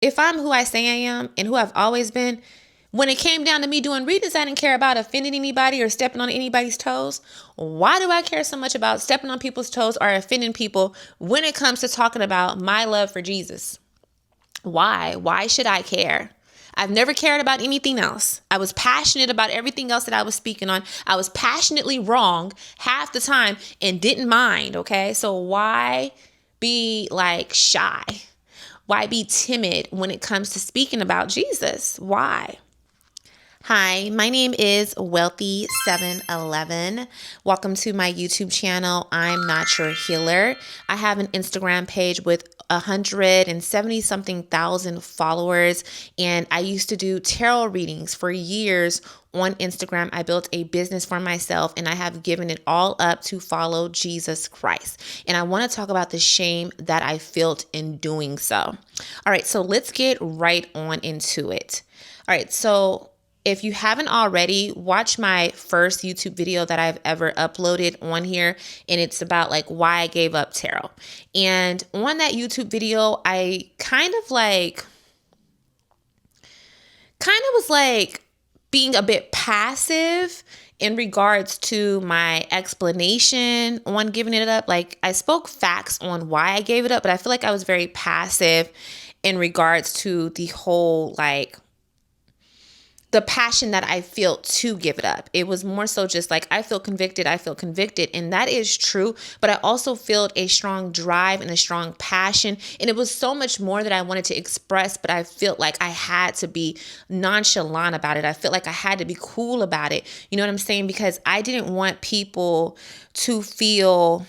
if I'm who I say I am and who I've always been, when it came down to me doing readings, I didn't care about offending anybody or stepping on anybody's toes. Why do I care so much about stepping on people's toes or offending people when it comes to talking about my love for Jesus? Why? Why should I care? I've never cared about anything else. I was passionate about everything else that I was speaking on. I was passionately wrong half the time and didn't mind. Okay. So why be like shy? Why be timid when it comes to speaking about Jesus? Why? Hi, my name is Wealthy711. Welcome to my YouTube channel. I'm Not Your Healer. I have an Instagram page with 170 something thousand followers, and I used to do tarot readings for years on Instagram. I built a business for myself, and I have given it all up to follow Jesus Christ. And I want to talk about the shame that I felt in doing so. All right, so let's get right on into it. All right, so if you haven't already, watch my first YouTube video that I've ever uploaded on here. And it's about like why I gave up tarot. And on that YouTube video, I kind of was like being a bit passive in regards to my explanation on giving it up. Like I spoke facts on why I gave it up, but I feel like I was very passive in regards to the whole the passion that I feel to give it up. It was more so just like, I feel convicted. And that is true. But I also felt a strong drive and a strong passion. And it was so much more that I wanted to express, but I felt like I had to be nonchalant about it. I felt like I had to be cool about it. You know what I'm saying? Because I didn't want people to feel,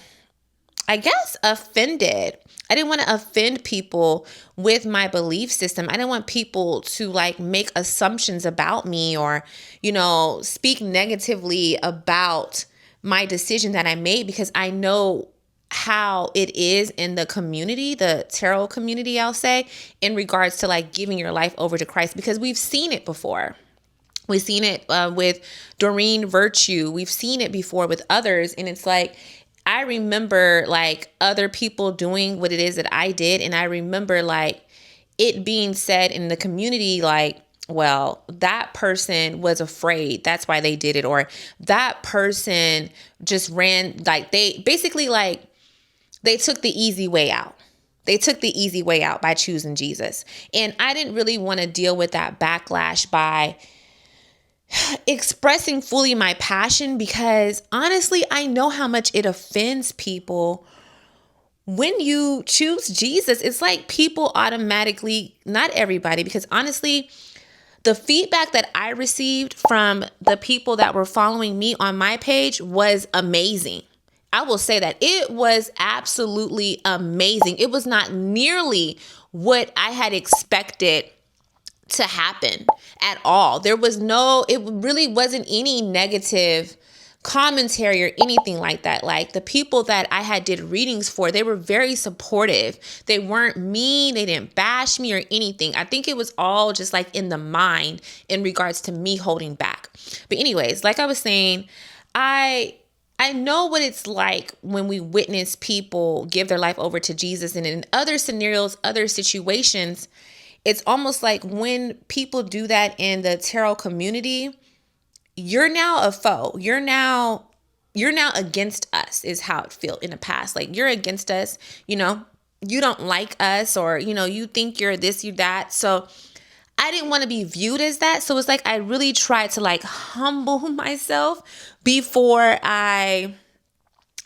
I guess, offended. I didn't want to offend people with my belief system. I didn't want people to make assumptions about me or, speak negatively about my decision that I made, because I know how it is in the community, the tarot community, I'll say, in regards to giving your life over to Christ, because we've seen it before. We've seen it with Doreen Virtue. We've seen it before with others. And it's I remember other people doing what it is that I did. And I remember it being said in the community, well, that person was afraid. That's why they did it. Or that person just ran, they basically they took the easy way out. They took the easy way out by choosing Jesus. And I didn't really want to deal with that backlash by expressing fully my passion, because honestly, I know how much it offends people when you choose Jesus. It's like people automatically, not everybody, because honestly, the feedback that I received from the people that were following me on my page was amazing. I will say that it was absolutely amazing. It was not nearly what I had expected to happen at all. It really wasn't any negative commentary or anything like that. The people that I had did readings for, they were very supportive. They weren't mean. They didn't bash me or anything. I think it was all just in the mind in regards to me holding back. But anyways, like I was saying, I know what it's like when we witness people give their life over to Jesus. And in other scenarios, other situations, it's almost like when people do that in the tarot community, you're now a foe. You're now against us, is how it felt in the past. You're against us, you don't like us, or, you think you're this, you that. So I didn't want to be viewed as that. So it's I really tried to humble myself before I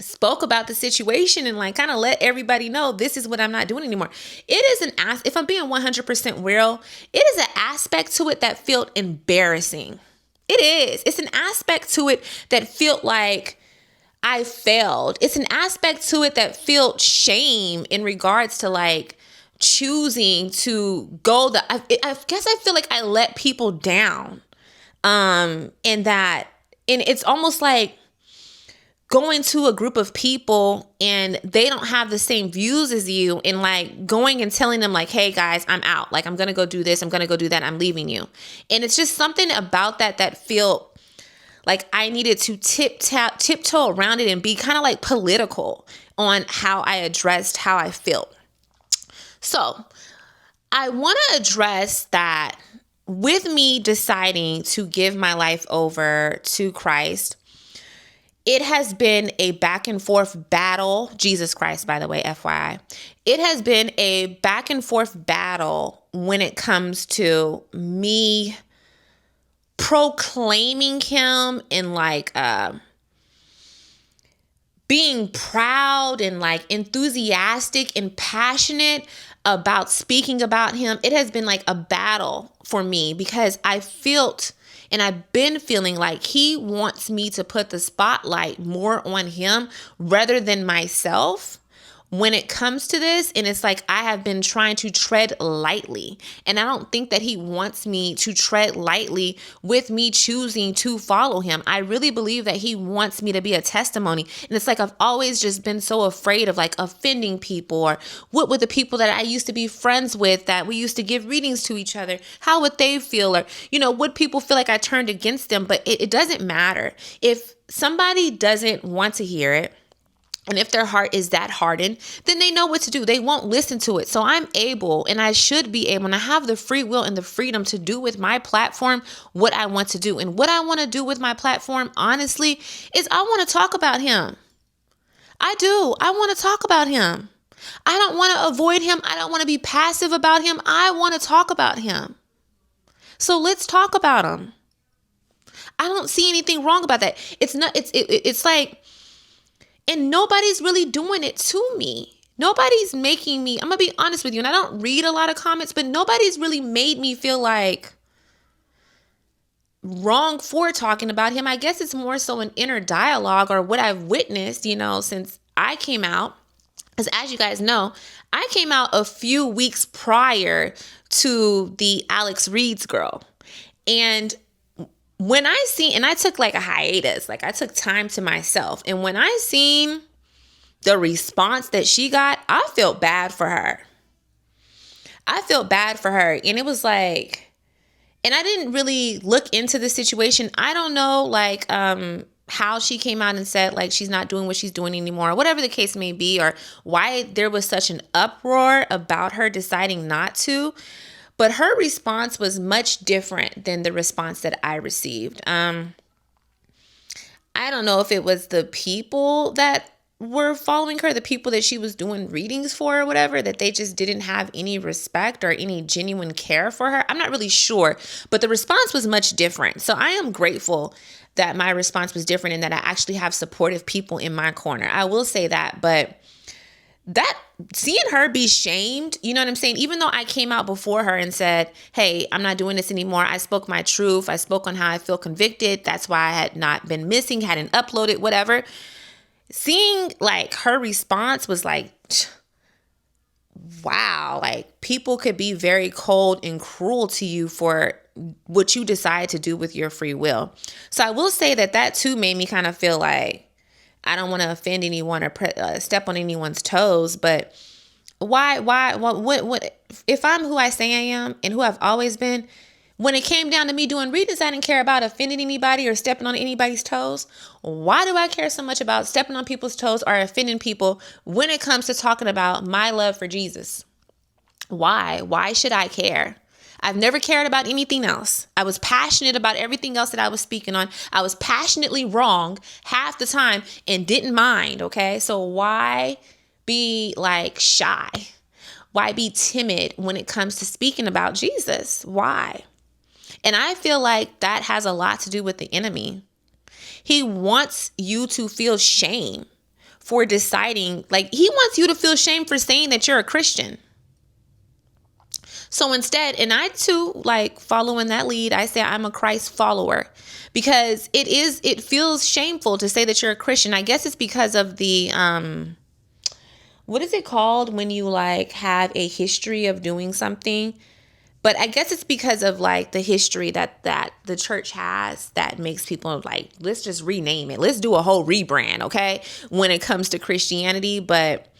spoke about the situation and kind of let everybody know this is what I'm not doing anymore. It is if I'm being 100% real, it is an aspect to it that felt embarrassing. It is. It's an aspect to it that felt like I failed. It's an aspect to it that felt shame in regards to choosing to go I guess I feel like I let people down. And it's almost like going to a group of people and they don't have the same views as you, and going and telling them hey guys, I'm out. I'm going to go do this. I'm going to go do that. I'm leaving you. And it's just something about that felt like I needed to tiptoe around it and be kind of political on how I addressed how I felt. So I want to address that with me deciding to give my life over to Christ. It has been a back and forth battle. Jesus Christ, by the way, FYI. It has been a back and forth battle when it comes to me proclaiming him and like being proud and like enthusiastic and passionate about speaking about him. It has been like a battle for me because I felt and I've been feeling like he wants me to put the spotlight more on him rather than myself when it comes to this. And it's like I have been trying to tread lightly. And I don't think that he wants me to tread lightly with me choosing to follow him. I really believe that he wants me to be a testimony. And it's like I've always just been so afraid of like offending people, or what would the people that I used to be friends with that we used to give readings to each other, how would they feel? Or, would people feel like I turned against them? But it doesn't matter. If somebody doesn't want to hear it, and if their heart is that hardened, then they know what to do. They won't listen to it. So I'm able, and I should be able, and I have the free will and the freedom to do with my platform what I want to do. And what I want to do with my platform, honestly, is I want to talk about him. I do. I want to talk about him. I don't want to avoid him. I don't want to be passive about him. I want to talk about him. So let's talk about him. I don't see anything wrong about that. It's like, and nobody's really doing it to me. Nobody's making me, I'm going to be honest with you, and I don't read a lot of comments, but nobody's really made me feel like wrong for talking about him. I guess it's more so an inner dialogue or what I've witnessed, since I came out. Because as you guys know, I came out a few weeks prior to the Alex Reed's girl. And when I took like a hiatus, like I took time to myself. And when I seen the response that she got, I felt bad for her. And it was like, and I didn't really look into the situation. I don't know, like, how she came out and said like she's not doing what she's doing anymore, or whatever the case may be, or why there was such an uproar about her deciding not to. But her response was much different than the response that I received. I don't know if it was the people that were following her, the people that she was doing readings for or whatever, that they just didn't have any respect or any genuine care for her. I'm not really sure, but the response was much different. So I am grateful that my response was different and that I actually have supportive people in my corner. I will say that, but that seeing her be shamed, you know what I'm saying? Even though I came out before her and said, hey, I'm not doing this anymore. I spoke my truth. I spoke on how I feel convicted. That's why I had not been missing, hadn't uploaded, whatever. Seeing like her response was like, wow, like people could be very cold and cruel to you for what you decide to do with your free will. So I will say that too made me kind of feel like, I don't want to offend anyone or step on anyone's toes, but what, if I'm who I say I am and who I've always been, when it came down to me doing readings, I didn't care about offending anybody or stepping on anybody's toes. Why do I care so much about stepping on people's toes or offending people when it comes to talking about my love for Jesus? Why should I care? I've never cared about anything else. I was passionate about everything else that I was speaking on. I was passionately wrong half the time and didn't mind, okay? So why be like shy? Why be timid when it comes to speaking about Jesus? Why? And I feel like that has a lot to do with the enemy. He wants you to feel shame for deciding, like he wants you to feel shame for saying that you're a Christian. So instead, and I too, like following that lead, I say I'm a Christ follower because it feels shameful to say that you're a Christian. I guess it's because of the, what is it called when you like have a history of doing something? But I guess it's because of like the history that the church has that makes people like, let's just rename it. Let's do a whole rebrand, okay? When it comes to Christianity. But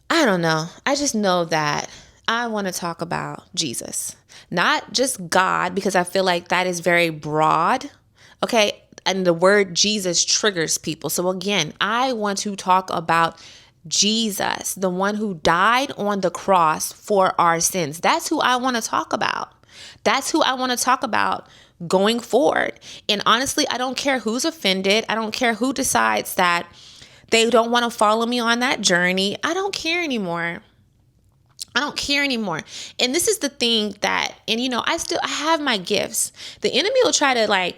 I don't know. I just know that I want to talk about Jesus, not just God, because I feel like that is very broad. Okay. And the word Jesus triggers people. So again, I want to talk about Jesus, the one who died on the cross for our sins. That's who I want to talk about. That's who I want to talk about going forward. And honestly, I don't care who's offended. I don't care who decides that they don't want to follow me on that journey. I don't care anymore. I don't care anymore. And this is the thing that, and I have my gifts. The enemy will try to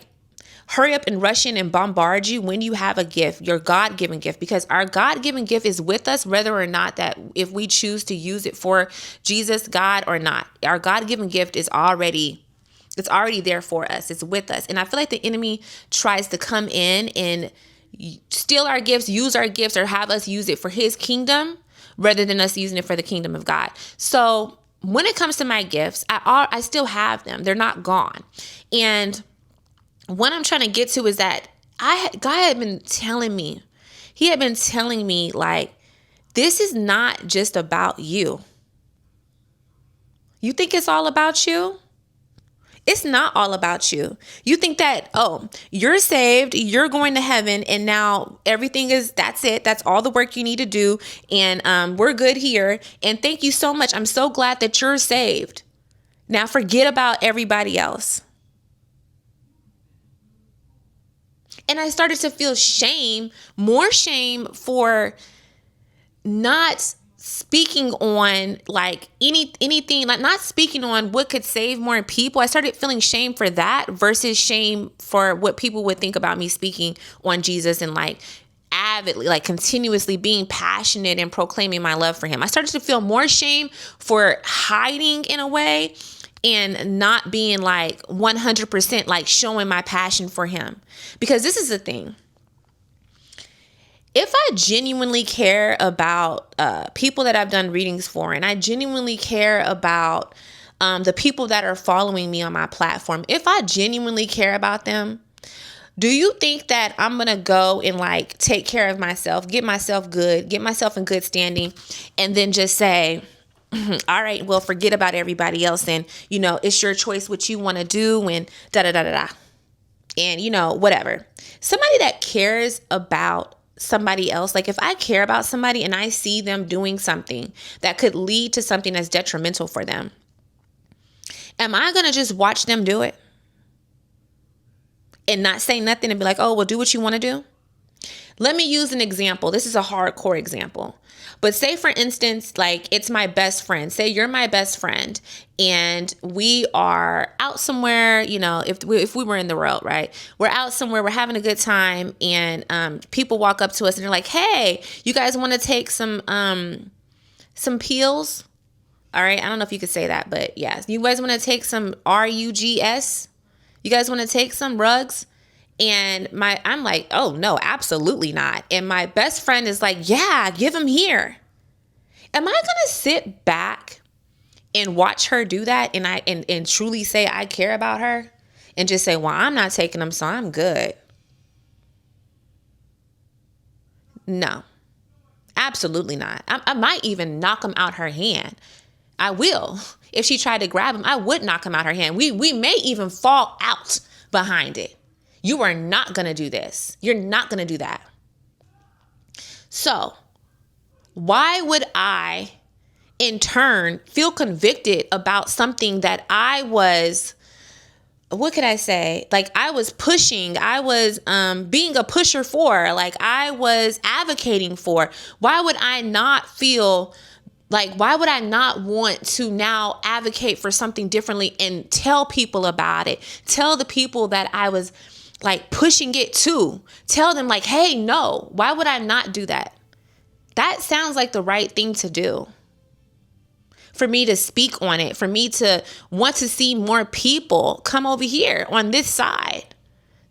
hurry up and rush in and bombard you when you have a gift, your God-given gift, because our God-given gift is with us, whether or not that if we choose to use it for Jesus, God, or not. Our God-given gift is already there for us. It's with us. And I feel like the enemy tries to come in and steal our gifts, use our gifts, or have us use it for his kingdom rather than us using it for the kingdom of God. So when it comes to my gifts, I still have them. They're not gone. And what I'm trying to get to is that God had been telling me, he had been telling me this is not just about you. You think it's all about you? It's not all about you. You think that, you're saved, you're going to heaven, and now that's it. That's all the work you need to do. And we're good here. And thank you so much. I'm so glad that you're saved. Now forget about everybody else. And I started to feel more shame for not speaking on anything, not speaking on what could save more people. I started feeling shame for that versus shame for what people would think about me speaking on Jesus and avidly, continuously being passionate and proclaiming my love for him. I started to feel more shame for hiding in a way and not being 100% showing my passion for him. Because this is the thing. If I genuinely care about people that I've done readings for, and I genuinely care about the people that are following me on my platform, if I genuinely care about them, do you think that I'm going to go and take care of myself, get myself good, get myself in good standing, and then just say, all right, well, forget about everybody else. And, it's your choice what you want to do and da-da-da-da-da. And, whatever. Somebody that cares about somebody else, if I care about somebody and I see them doing something that could lead to something that's detrimental for them, am I going to just watch them do it and not say nothing and be like, oh, well, do what you want to do? Let me use an example. This is a hardcore example. But say, for instance, it's my best friend. Say you're my best friend and we are out somewhere, if we were in the world, right? We're out somewhere, we're having a good time, and people walk up to us and they're like, hey, you guys want to take some peels? All right. I don't know if you could say that, but yeah. You guys want to take some RUGS? You guys want to take some rugs? And I'm like, oh no, absolutely not. And my best friend is like, yeah, give them here. Am I going to sit back and watch her do that and truly say I care about her and just say, well, I'm not taking them, so I'm good? No, absolutely not. I might even knock him out her hand. I will. If she tried to grab him, I would knock him out her hand. We may even fall out behind it. You are not going to do this. You're not going to do that. So why would I, in turn, feel convicted about something that I was, what could I say? I was pushing, I was being a pusher for, I was advocating for. Why would I not feel why would I not want to now advocate for something differently and tell people about it? Tell the people that I was pushing it to. Tell them hey, no, why would I not do that? That sounds like the right thing to do. For me to speak on it, for me to want to see more people come over here on this side.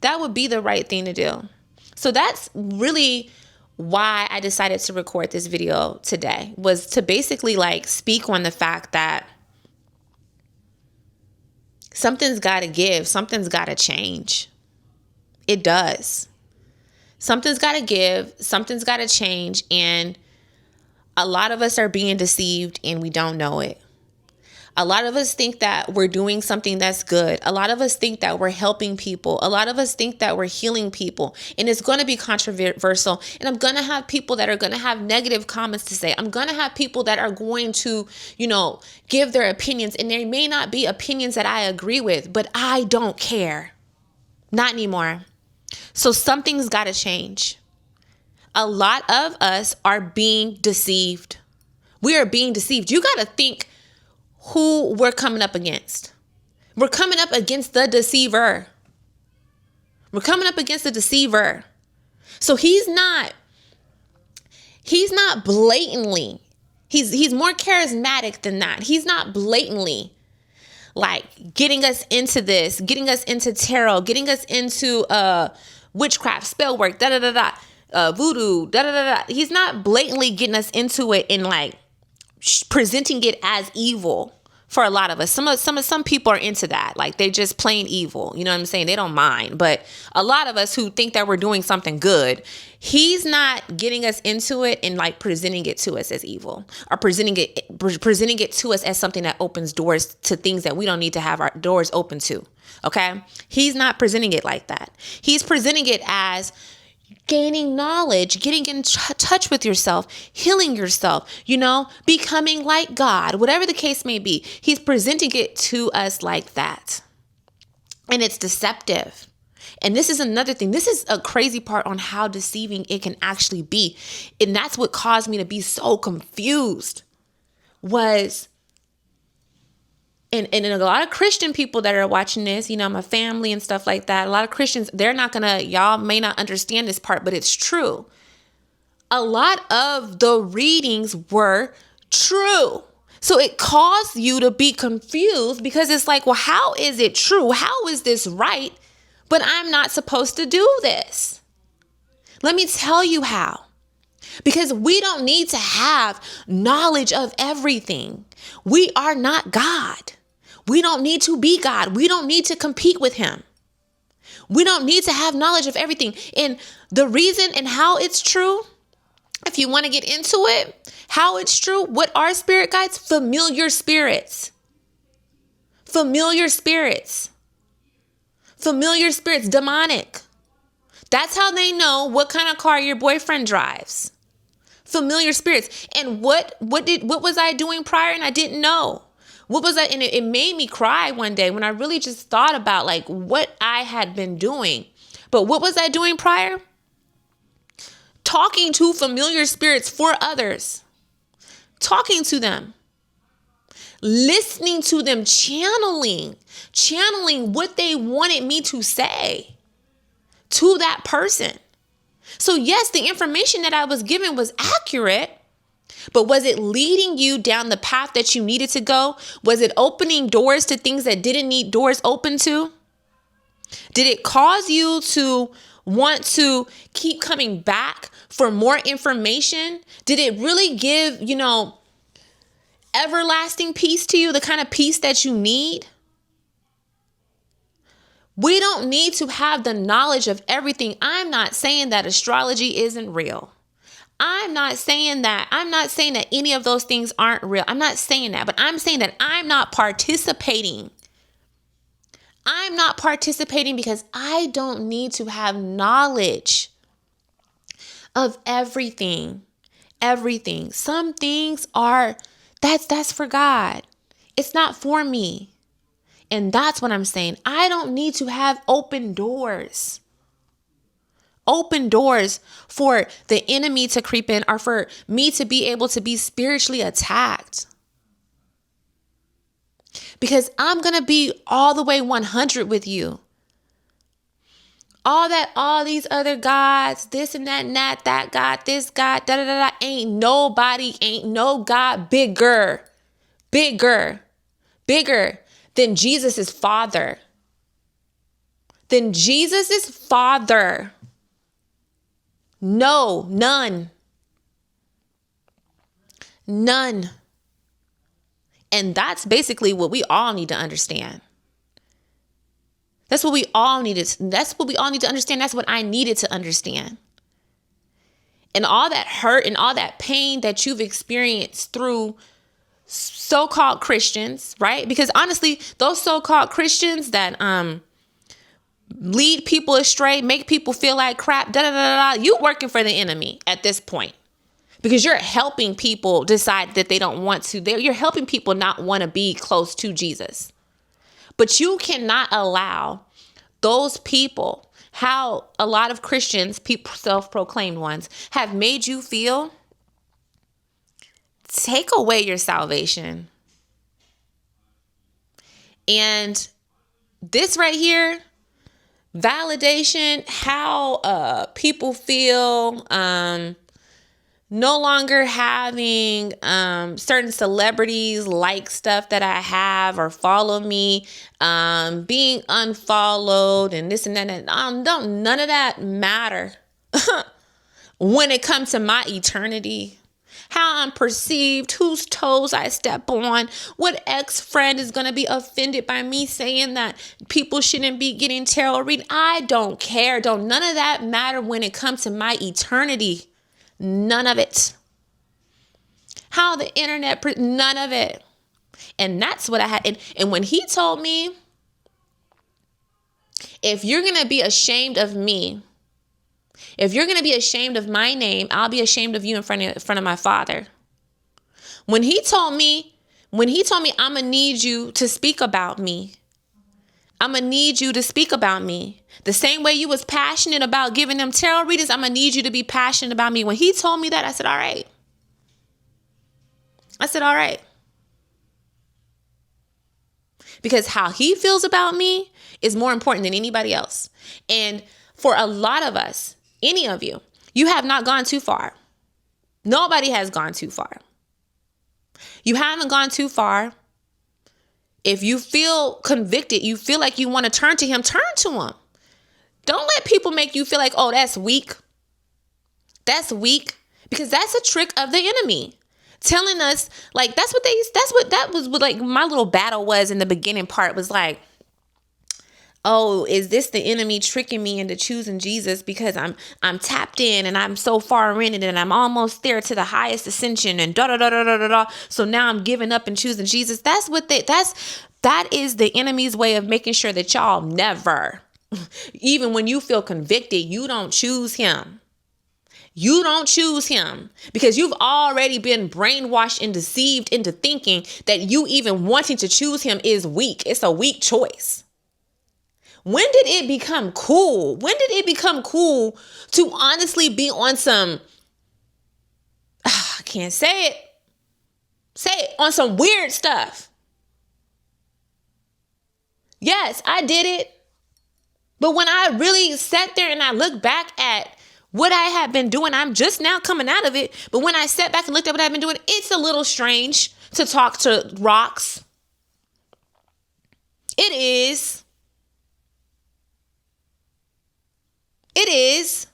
That would be the right thing to do. So that's really why I decided to record this video today, was to basically speak on the fact that something's got to give, something's got to change. It does. Something's got to give, something's got to change, and a lot of us are being deceived and we don't know it. A lot of us think that we're doing something that's good. A lot of us think that we're helping people. A lot of us think that we're healing people. And it's going to be controversial. And I'm going to have people that are going to have negative comments to say. I'm going to have people that are going to, give their opinions. And there may not be opinions that I agree with, but I don't care. Not anymore. So something's got to change. A lot of us are being deceived. We are being deceived. You got to think who we're coming up against. We're coming up against the deceiver. We're coming up against the deceiver. So he's not blatantly. He's more charismatic than that. He's not blatantly like getting us into this, getting us into tarot, getting us into witchcraft, spell work, voodoo, He's not blatantly getting us into it and like presenting it as evil for a lot of us. Some people are into that. Like they're just plain evil. You know what I'm saying? They don't mind. But a lot of us who think that we're doing something good, he's not getting us into it and like presenting it to us as evil or presenting it to us as something that opens doors to things that we don't need to have our doors open to. Okay. He's not presenting it like that. He's presenting it as gaining knowledge, getting in touch with yourself, healing yourself, becoming like God, whatever the case may be. He's presenting it to us like that. And it's deceptive. And this is another thing. This is a crazy part on how deceiving it can actually be. And that's what caused me to be so confused was, and a lot of Christian people that are watching this, my family and stuff like that, a lot of Christians, y'all may not understand this part, but it's true. A lot of the readings were true. So it caused you to be confused because it's like, well, how is it true? How is this right? But I'm not supposed to do this. Let me tell you how. Because we don't need to have knowledge of everything. We are not God. We don't need to be God. We don't need to compete with him. We don't need to have knowledge of everything. And the reason and how it's true, if you want to get into it, how it's true, what are spirit guides? Familiar spirits. Familiar spirits. Familiar spirits, demonic. That's how they know what kind of car your boyfriend drives. Familiar spirits. And what was I doing prior and I didn't know? What was that? And it made me cry one day when I really just thought about like what I had been doing. But what was I doing prior? Talking to familiar spirits for others. Talking to them. Listening to them, channeling what they wanted me to say to that person. So yes, the information that I was given was accurate. But was it leading you down the path that you needed to go? Was it opening doors to things that didn't need doors open to? Did it cause you to want to keep coming back for more information? Did it really give, everlasting peace to you, the kind of peace that you need? We don't need to have the knowledge of everything. I'm not saying that astrology isn't real. I'm not saying that. I'm not saying that any of those things aren't real. I'm not saying that, but I'm saying that I'm not participating. I'm not participating because I don't need to have knowledge of everything. Everything. Some things that's for God. It's not for me. And that's what I'm saying. I don't need to have open doors. Open doors for the enemy to creep in or for me to be able to be spiritually attacked. Because I'm going to be all the way 100 with you. All these other gods, this and that God, this God, ain't no God bigger than Jesus' Father. No, none. And that's basically what we all need to understand. That's what we all need to understand. That's what I needed to understand. And all that hurt and all that pain that you've experienced through so-called Christians, right? Because honestly, those so-called Christians that lead people astray, make people feel like crap, you working for the enemy at this point. Because you're helping people decide that they don't want to. You're helping people not want to be close to Jesus. But you cannot allow those people, how a lot of Christians, people, self-proclaimed ones, have made you feel, take away your salvation. And this right here, validation, how people feel, no longer having certain celebrities like stuff that I have or follow me, being unfollowed and this and that. And none of that matter when it comes to my eternity. How I'm perceived, whose toes I step on, what ex-friend is going to be offended by me saying that people shouldn't be getting tarot reading. I don't care. None of that matter when it comes to my eternity. None of it. How the internet, none of it. And that's what I had. And when he told me, if you're going to be ashamed of me, if you're going to be ashamed of my name, I'll be ashamed of you in front of my Father. When he told me, I'm going to need you to speak about me. I'm going to need you to speak about me. The same way you was passionate about giving them tarot readings, I'm going to need you to be passionate about me. When he told me that, I said, all right. All right. Because how he feels about me is more important than anybody else. And for a lot of us, any of you, you have not gone too far. Nobody has gone too far. You haven't gone too far. If you feel convicted, you feel like you want to turn to him, turn to him. Don't let people make you feel like, oh, that's weak. That's weak. Because that's a trick of the enemy. Telling us, like, that was what like my little battle was in the beginning part was like, oh, is this the enemy tricking me into choosing Jesus because I'm tapped in and I'm so far in it and I'm almost there to the highest ascension and da da da da da da da. So now I'm giving up and choosing Jesus. That is the enemy's way of making sure that y'all never, even when you feel convicted, you don't choose him. You don't choose him because you've already been brainwashed and deceived into thinking that you even wanting to choose him is weak. It's a weak choice. When did it become cool? When did it become cool to honestly be on some, I can't say it, on some weird stuff? Yes, I did it. But when I really sat there and I look back at what I have been doing, I'm just now coming out of it. But when I sat back and looked at what I've been doing, it's a little strange to talk to rocks. It is. It is.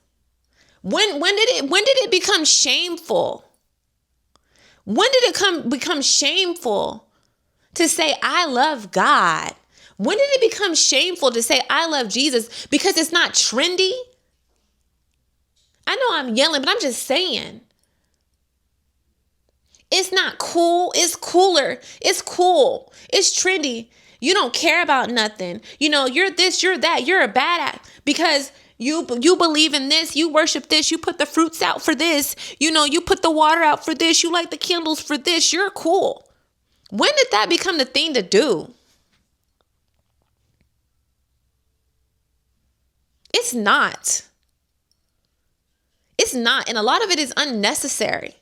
When did it become shameful? When did it become shameful to say I love God? When did it become shameful to say I love Jesus because it's not trendy? I know I'm yelling, but I'm just saying. It's not cool. It's cooler. It's cool. It's trendy. You don't care about nothing. You know, you're this, you're that. You're a badass because you believe in this. You worship this. You put the fruits out for this. You know, you put the water out for this. You light the candles for this. You're cool. When did that become the thing to do? It's not. It's not. And a lot of it is unnecessary.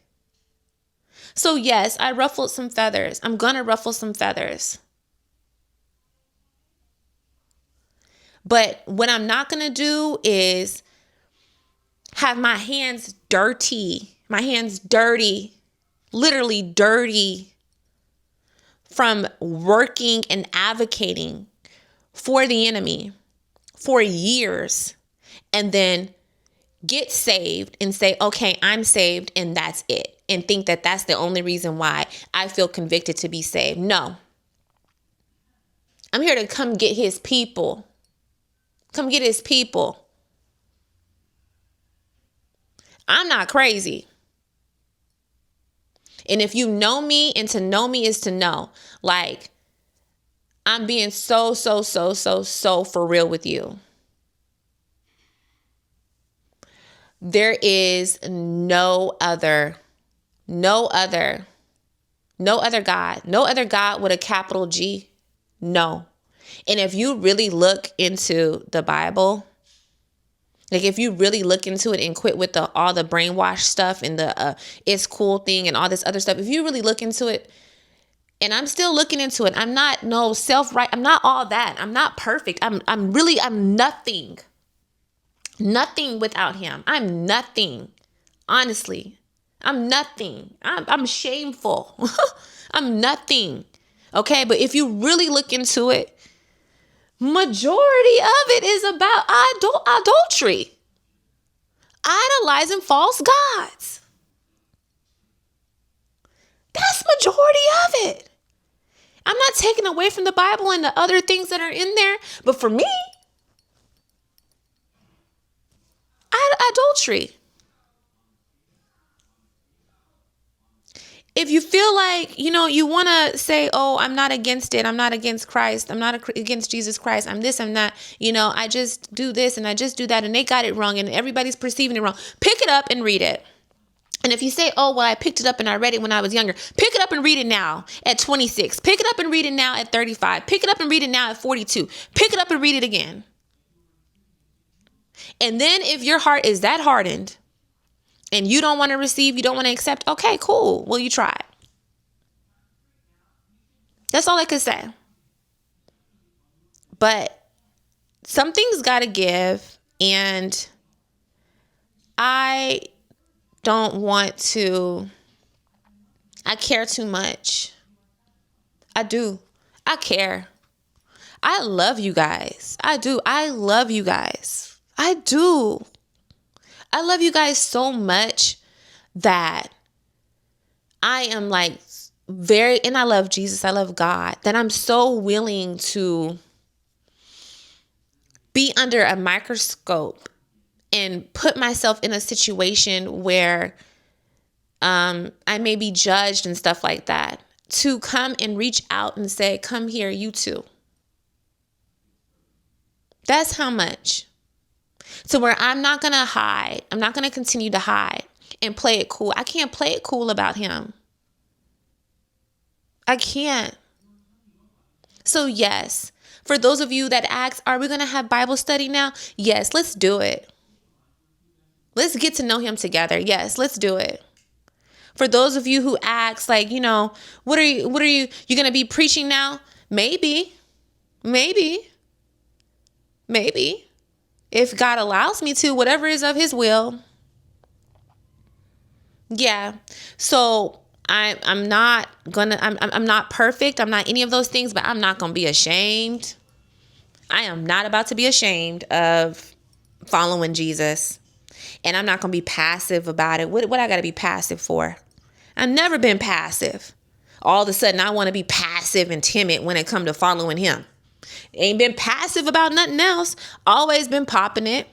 So yes, I ruffled some feathers. I'm going to ruffle some feathers. But what I'm not going to do is have my hands dirty, literally dirty from working and advocating for the enemy for years and then get saved and say, okay, I'm saved and that's it. And think that that's the only reason why I feel convicted to be saved. No. I'm here to come get his people. Come get his people. I'm not crazy. And if you know me, and to know me is to know, like, I'm being so for real with you. There is no other God. No other God with a capital G. No. And if you really look into the Bible, like if you really look into it and quit with all the brainwash stuff and the it's cool thing and all this other stuff, if you really look into it, and I'm still looking into it, I'm not no self-right, I'm not all that. I'm not perfect. I'm nothing. Nothing without him. I'm nothing. Honestly. I'm nothing. I'm shameful. I'm nothing. Okay, but if you really look into it, majority of it is about adultery, idolizing false gods. That's majority of it. I'm not taking away from the Bible and the other things that are in there, but for me, adultery. If you feel like, you want to say, oh, I'm not against it. I'm not against Christ. I'm not against Jesus Christ. I'm this, I'm that. I just do this and I just do that. And they got it wrong and everybody's perceiving it wrong. Pick it up and read it. And if you say, oh, well, I picked it up and I read it when I was younger, pick it up and read it now at 26. Pick it up and read it now at 35. Pick it up and read it now at 42. Pick it up and read it again. And then if your heart is that hardened, and you don't want to receive, you don't want to accept, okay, cool. Well, you tried. That's all I could say. But something's got to give. And I care too much. I do. I care. I love you guys. I do. I love you guys. I do. I love you guys so much that I am like and I love Jesus. I love God, that I'm so willing to be under a microscope and put myself in a situation where I may be judged and stuff like that, to come and reach out and say, come here, you too. That's how much. So where I'm not going to hide. I'm not going to continue to hide and play it cool. I can't play it cool about him. I can't. So yes, for those of you that ask, are we going to have Bible study now? Yes, let's do it. Let's get to know him together. Yes, let's do it. For those of you who ask, like, what are you going to be preaching now? Maybe. If God allows me to, whatever is of his will. Yeah. So I'm not perfect. I'm not any of those things, but I'm not going to be ashamed. I am not about to be ashamed of following Jesus. And I'm not going to be passive about it. What I got to be passive for? I've never been passive. All of a sudden, I want to be passive and timid when it comes to following him. Ain't been passive about nothing else. Always been popping it.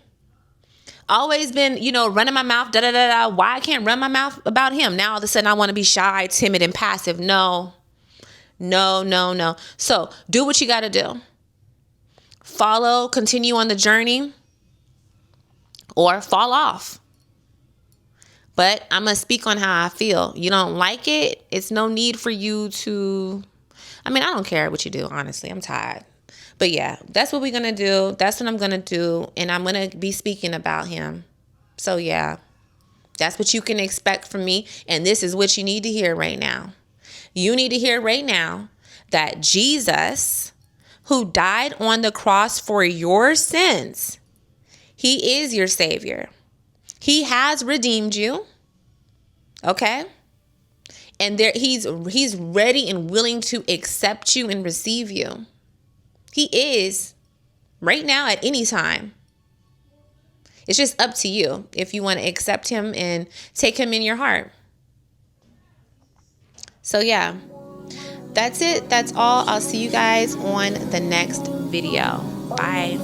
Always been, running my mouth, Why I can't run my mouth about him? Now all of a sudden I want to be shy, timid, and passive. No. So do what you got to do. Follow, continue on the journey, or fall off. But I'm going to speak on how I feel. You don't like it, it's no need for you to, I don't care what you do, honestly. I'm tired. But yeah, that's what we're going to do. That's what I'm going to do. And I'm going to be speaking about him. So yeah, that's what you can expect from me. And this is what you need to hear right now. You need to hear right now that Jesus, who died on the cross for your sins, he is your savior. He has redeemed you. Okay? And he's ready and willing to accept you and receive you. He is right now at any time. It's just up to you if you want to accept him and take him in your heart. So yeah, that's it. That's all. I'll see you guys on the next video. Bye.